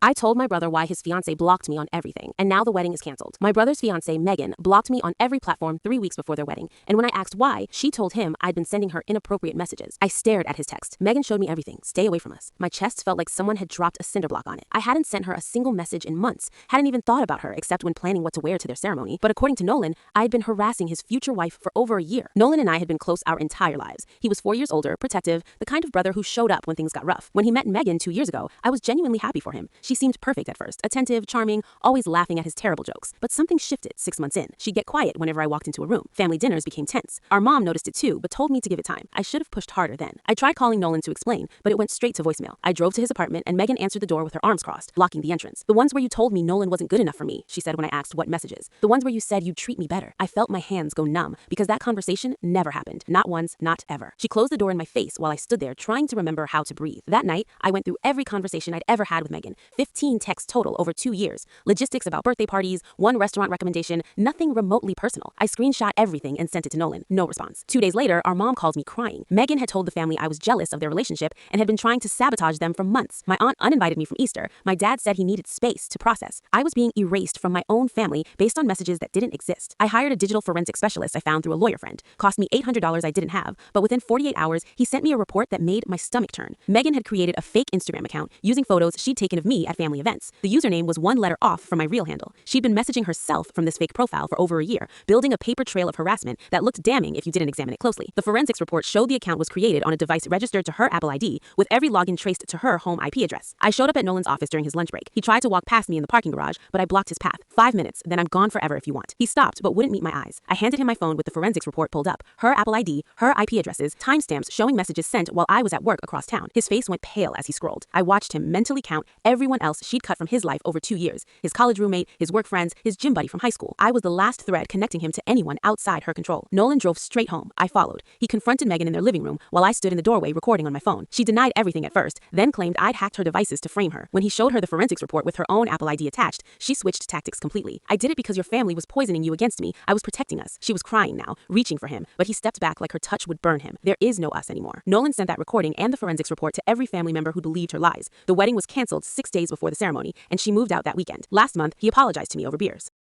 I told my brother why his fiancée blocked me on everything, and now the wedding is canceled. My brother's fiancée, Megan, blocked me on every platform 3 weeks before their wedding, and when I asked why, she told him I'd been sending her inappropriate messages. I stared at his text. Megan showed me everything. Stay away from us. My chest felt like someone had dropped a cinder block on it. I hadn't sent her a single message in months, hadn't even thought about her except when planning what to wear to their ceremony, but according to Nolan, I had been harassing his future wife for over a year. Nolan and I had been close our entire lives. He was 4 years older, protective, the kind of brother who showed up when things got rough. When he met Megan 2 years ago, I was genuinely happy for him. She seemed perfect at first, attentive, charming, always laughing at his terrible jokes. But something shifted 6 months in. She'd get quiet whenever I walked into a room. Family dinners became tense. Our mom noticed it too, but told me to give it time. I should have pushed harder then. I tried calling Nolan to explain, but it went straight to voicemail. I drove to his apartment and Megan answered the door with her arms crossed, blocking the entrance. The ones where you told me Nolan wasn't good enough for me, she said when I asked what messages. The ones where you said you'd treat me better. I felt my hands go numb because that conversation never happened. Not once, not ever. She closed the door in my face while I stood there trying to remember how to breathe. That night, I went through every conversation I'd ever had with Megan. 15 texts total over 2 years. Logistics about birthday parties, one restaurant recommendation, nothing remotely personal. I screenshot everything and sent it to Nolan. No response. 2 days later, our mom calls me crying. Megan had told the family I was jealous of their relationship and had been trying to sabotage them for months. My aunt uninvited me from Easter. My dad said he needed space to process. I was being erased from my own family based on messages that didn't exist. I hired a digital forensic specialist I found through a lawyer friend. Cost me $800 I didn't have, but within 48 hours, he sent me a report that made my stomach turn. Megan had created a fake Instagram account using photos she'd taken of me at family events. The username was one letter off from my real handle. She'd been messaging herself from this fake profile for over a year, building a paper trail of harassment that looked damning if you didn't examine it closely. The forensics report showed the account was created on a device registered to her Apple ID, with every login traced to her home IP address. I showed up at Nolan's office during his lunch break. He tried to walk past me in the parking garage, but I blocked his path. 5 minutes, then I'm gone forever if you want. He stopped, but wouldn't meet my eyes. I handed him my phone with the forensics report pulled up, her Apple ID, her IP addresses, timestamps showing messages sent while I was at work across town. His face went pale as he scrolled. I watched him mentally count everyone else she'd cut from his life over 2 years. His college roommate, his work friends, his gym buddy from high school. I was the last thread connecting him to anyone outside her control. Nolan drove straight home. I followed. He confronted Megan in their living room while I stood in the doorway recording on my phone. She denied everything at first, then claimed I'd hacked her devices to frame her. When he showed her the forensics report with her own Apple ID attached, she switched tactics completely. I did it because your family was poisoning you against me. I was protecting us. She was crying now, reaching for him, but he stepped back like her touch would burn him. There is no us anymore. Nolan sent that recording and the forensics report to every family member who believed her lies. The wedding was canceled 6 days before the ceremony, and she moved out that weekend. Last month, he apologized to me over beers.